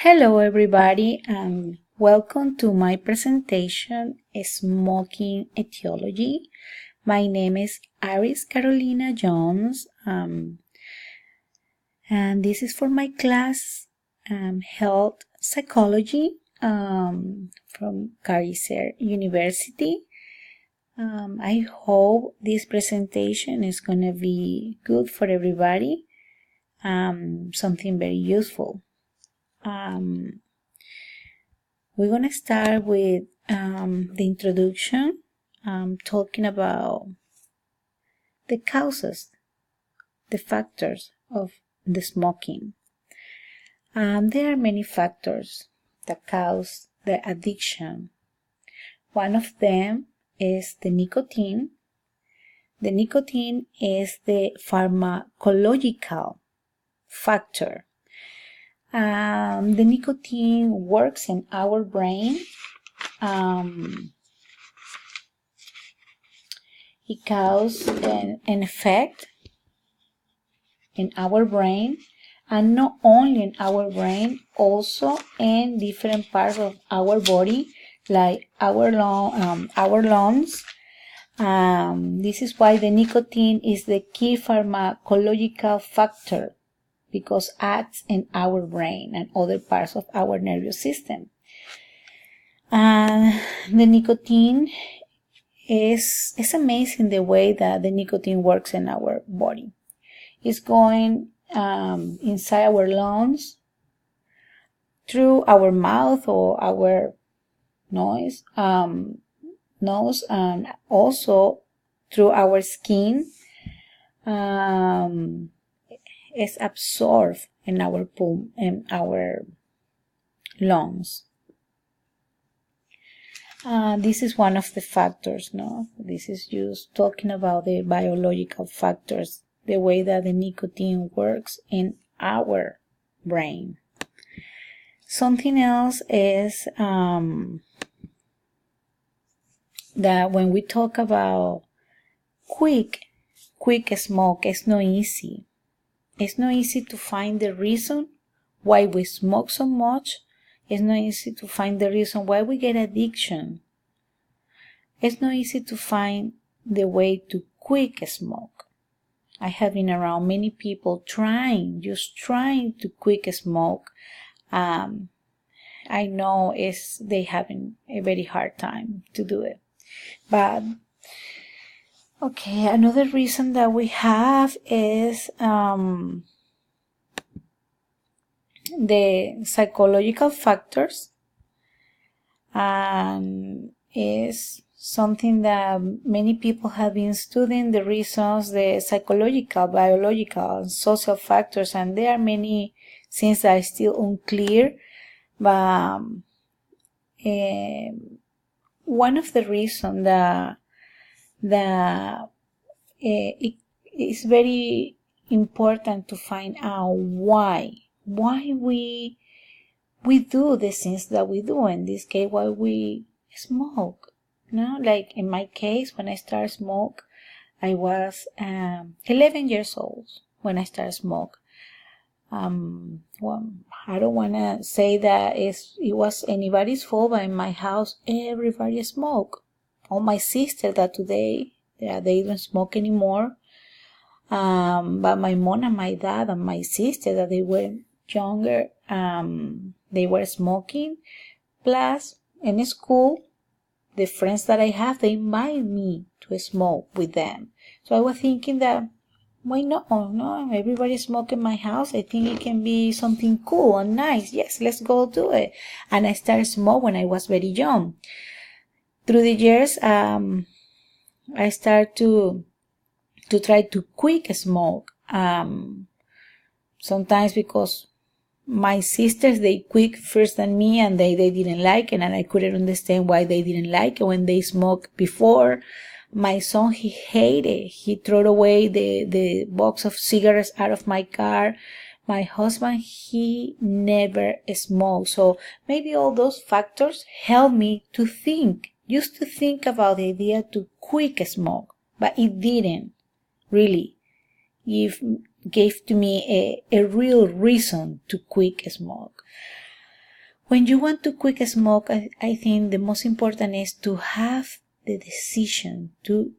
Hello everybody and welcome to my presentation, Smoking Etiology. My name is Iris Carolina Jones and this is for my class Health Psychology from Carriser University. I hope this presentation is going to be good for everybody, something very useful. We're going to start with the introduction, talking about the causes, the factors of the smoking. There are many factors that cause the addiction. One of them is the nicotine. The nicotine is the pharmacological factor. The nicotine works in our brain. It causes an effect in our brain, and not only in our brain, also in different parts of our body, like our lungs. This is why the nicotine is the key pharmacological factor, because it acts in our brain and other parts of our nervous system. The nicotine it's amazing the way that the nicotine works in our body. It's going inside our lungs, through our mouth or our nose, and also through our skin. It's absorbed in our lungs. This is one of the factors, no? This is just talking about the biological factors, the way that the nicotine works in our brain. Something else is that when we talk about quick smoke, it's not easy. It's not easy to find the reason why we smoke so much. It's not easy to find the reason why we get addiction. It's not easy to find the way to quick smoke. I have been around many people just trying to quick smoke. I know they having a very hard time to do it. But okay, another reason that we have is the psychological factors, and is something that many people have been studying, the reasons, the psychological, biological, and social factors, and there are many things that are still unclear. But one of the reasons that it is very important to find out why we do the things that we do. In this case, why we smoke. Like in my case, when I started smoke, I was 11 years old when I started smoke. Well, I don't want to say that it was anybody's fault, but in my house, everybody smoked. All my sisters that today, they don't smoke anymore. But my mom and my dad and my sister, that they were younger, they were smoking. Plus, in school, the friends that I have, they invite me to smoke with them. So I was thinking that, why not? No, everybody smoke in my house. I think it can be something cool and nice. Yes, let's go do it. And I started smoke when I was very young. Through the years, I started to try to quick smoke. Sometimes because my sisters, they quit first than me, and they didn't like it, and I couldn't understand why they didn't like it when they smoked before. My son, he hated. He threw away the box of cigarettes out of my car. My husband, he never smoked. So maybe all those factors helped me to think about the idea to quick smoke, but it didn't really gave to me a real reason to quick smoke. When you want to quit smoke, I think the most important is to have the decision, to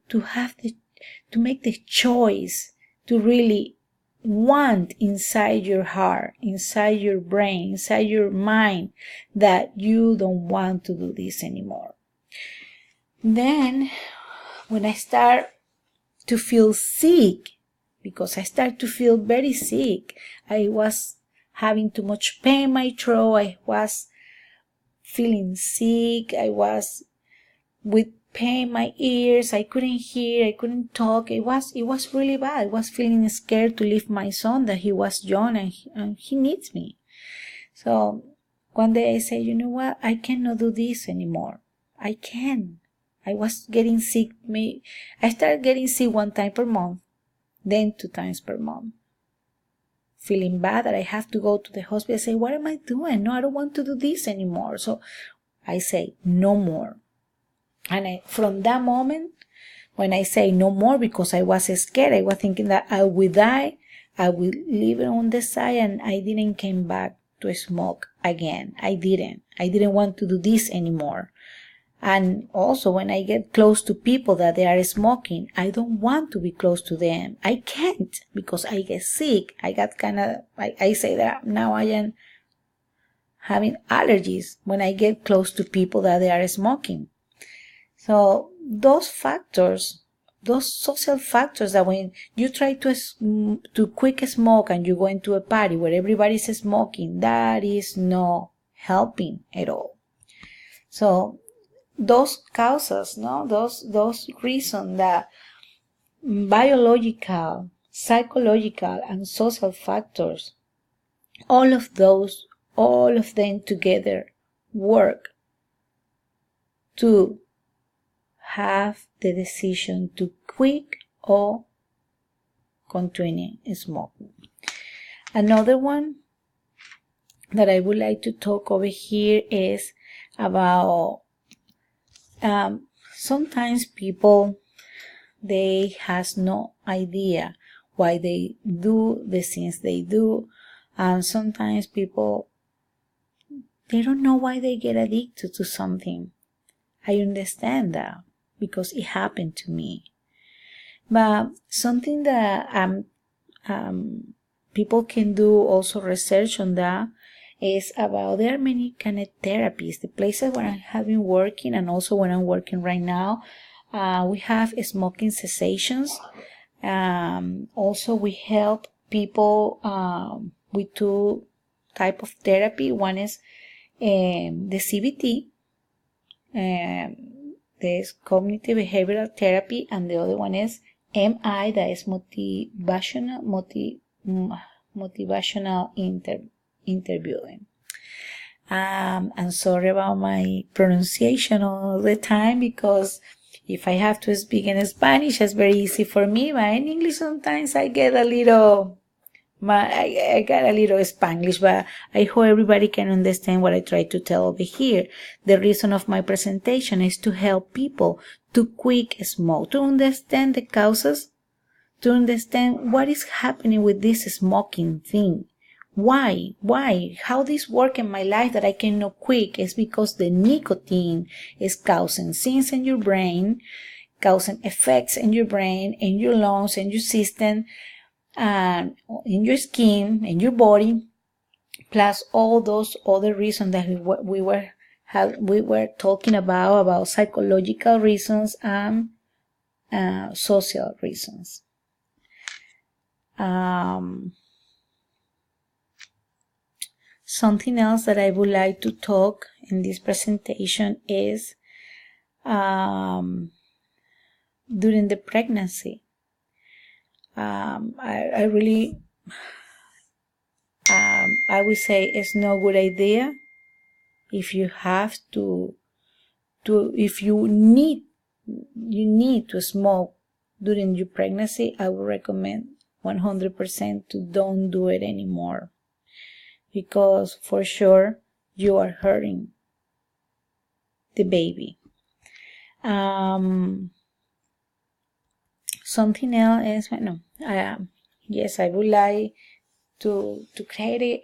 make the choice, to really want inside your heart, inside your brain, inside your mind that you don't want to do this anymore. Then when I start to feel sick, because I start to feel very sick, I was having too much pain in my throat, I was feeling sick, I was with pain in my ears, I couldn't hear, I couldn't talk. It was really bad. I was feeling scared to leave my son, that he was young and he needs me. So one day I said, you know what, I cannot do this anymore. I can't. I was getting sick. I started getting sick 1 time per month, then 2 times per month. Feeling bad that I have to go to the hospital. I say, what am I doing? No, I don't want to do this anymore. So I say, no more. And from that moment, when I say no more, because I was scared, I was thinking that I will die, I will live on the side, and I didn't come back to smoke again. I didn't want to do this anymore. And also when I get close to people that they are smoking, I don't want to be close to them. I can't, because I get sick. I got I say that now I am having allergies when I get close to people that they are smoking. So those factors, those social factors, that when you try to quit smoke and you go into a party where everybody's smoking, that is not helping at all. So those causes, those reasons, that biological, psychological, and social factors, all of them together work to have the decision to quit or continue smoking. Another one that I would like to talk over here is about sometimes people, they has no idea why they do the things they do, and sometimes people, they don't know why they get addicted to something. I understand that, because it happened to me. But something that people can do also research on that is about, there are many kind of therapies. The places where I have been working, and also when I'm working right now, we have smoking cessations. Also we help people with 2 type of therapy. One is the CBT, there's cognitive behavioral therapy, and the other one is MI, that is motivational interviewing. I'm sorry about my pronunciation all the time, because if I have to speak in Spanish, it's very easy for me, but in English sometimes I get a little I got a little Spanglish, but I hope everybody can understand what I try to tell over here. The reason of my presentation is to help people to quit smoke, to understand the causes, to understand what is happening with this smoking thing. Why? How this work in my life that I cannot quit is because the nicotine is causing things in your brain, causing effects in your brain, in your lungs, in your system, and in your skin, in your body, plus all those other reasons that we were talking about psychological reasons and social reasons. Something else that I would like to talk in this presentation is during the pregnancy. I really, I would say it's no good idea if you have if you need to smoke during your pregnancy. I would recommend 100% to don't do it anymore, because for sure you are hurting the baby. Something else is, yes, I would like to create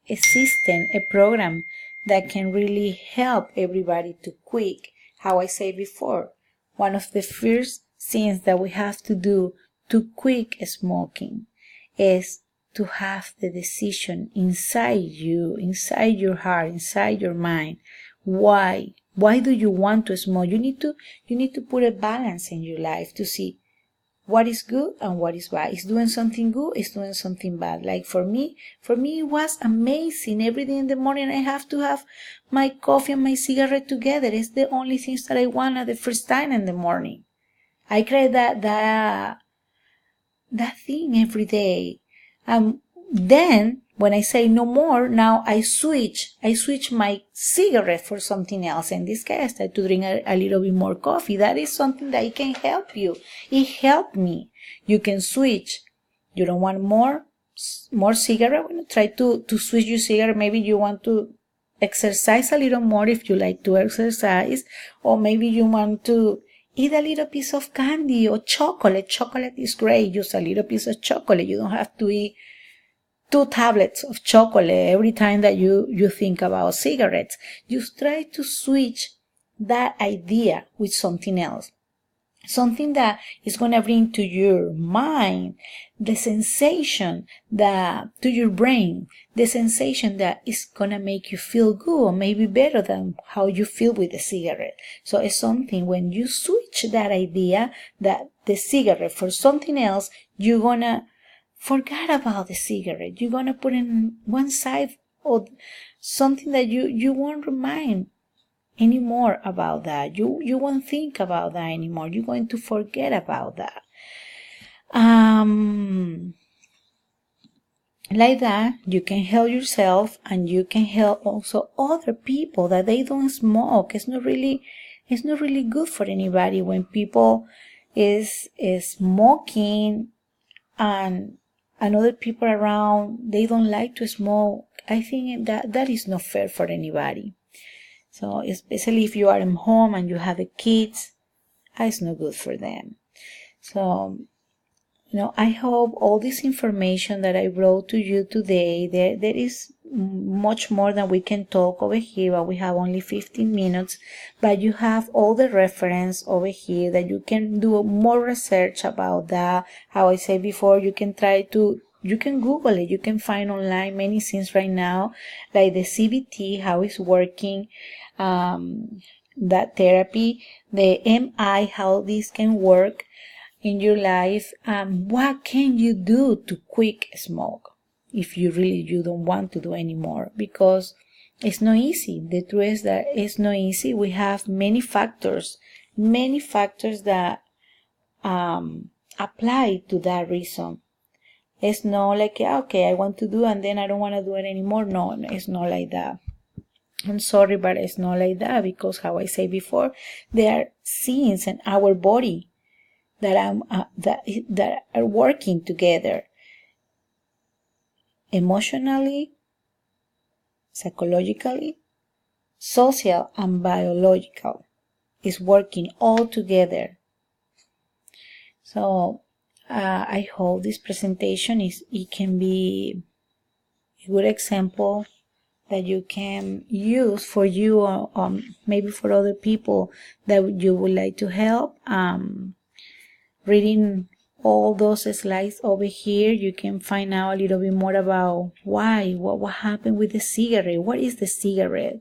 a system, a program that can really help everybody to quit. How I said before, one of the first things that we have to do to quit smoking is to have the decision inside you, inside your heart, inside your mind. Why do you want to smoke? You need to put a balance in your life to see what is good and what is bad. Is doing something good, is doing something bad. Like for me it was amazing. Every day in the morning I have to have my coffee and my cigarette together. It's the only things that I want at the first time in the morning. I create that thing every day. Then when I say no more, now I switch my cigarette for something else. In this case, I start to drink a little bit more coffee. That is something that it can help you. It helped me. You can switch. You don't want more cigarette? Try to switch your cigarette. Maybe you want to exercise a little more if you like to exercise, or maybe you want to eat a little piece of candy or chocolate. Chocolate is great. Use a little piece of chocolate. You don't have to eat 2 tablets of chocolate every time that you think about cigarettes. Just try to switch that idea with something else. Something that is going to bring to your mind the sensation to your brain, the sensation that is going to make you feel good, or maybe better than how you feel with the cigarette. So it's something, when you switch that idea, that the cigarette for something else, you're going to forget about the cigarette. You're going to put in one side, or something that you won't remind anymore about that. You won't think about that anymore. You're going to forget about that. Like that, you can help yourself, and you can help also other people that they don't smoke. It's not really good for anybody when people is smoking and other people around, they don't like to smoke. I think that is not fair for anybody. So especially if you are at home and you have the kids, it's not good for them. So, I hope all this information that I brought to you today, there is much more than we can talk over here, but we have only 15 minutes. But you have all the reference over here that you can do more research about that. How I said before, you can Google it. You can find online many things right now, like the CBT, how it's working, that therapy, the MI, how this can work in your life. What can you do to quit smoke if you don't want to do anymore? Because it's not easy. The truth is that it's not easy. We have many factors that apply to that reason. It's not like, okay, I want to do and then I don't want to do it anymore. No, it's not like that. I'm sorry, but it's not like that, because how I said before, there are things in our body that are working together, emotionally, psychologically, social, and biological. Is working all together. So I hope this presentation can be a good example that you can use for you, or maybe for other people that you would like to help. Reading all those slides over here, you can find out a little bit more about what happened with the cigarette. What is the cigarette?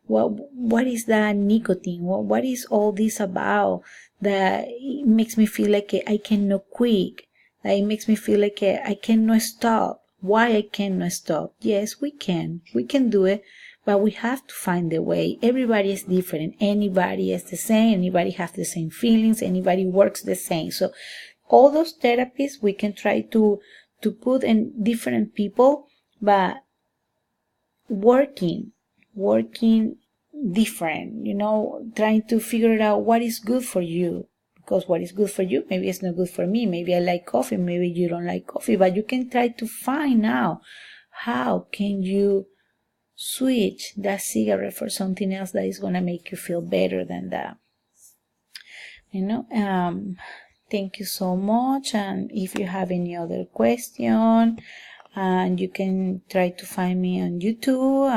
What is that nicotine? What is all this about? That it makes me feel like I cannot quit. That it makes me feel like I cannot stop. Why I cannot stop? Yes, we can do it, but we have to find the way. Everybody is different. Anybody is the same. Anybody has the same feelings. Anybody works the same. So all those therapies we can try to put in different people, but working different, trying to figure out what is good for you. Because what is good for you, maybe it's not good for me. Maybe I like coffee, maybe you don't like coffee. But you can try to find out how can you switch that cigarette for something else that is going to make you feel better than that. Thank you so much. And if you have any other question, and you can try to find me on YouTube.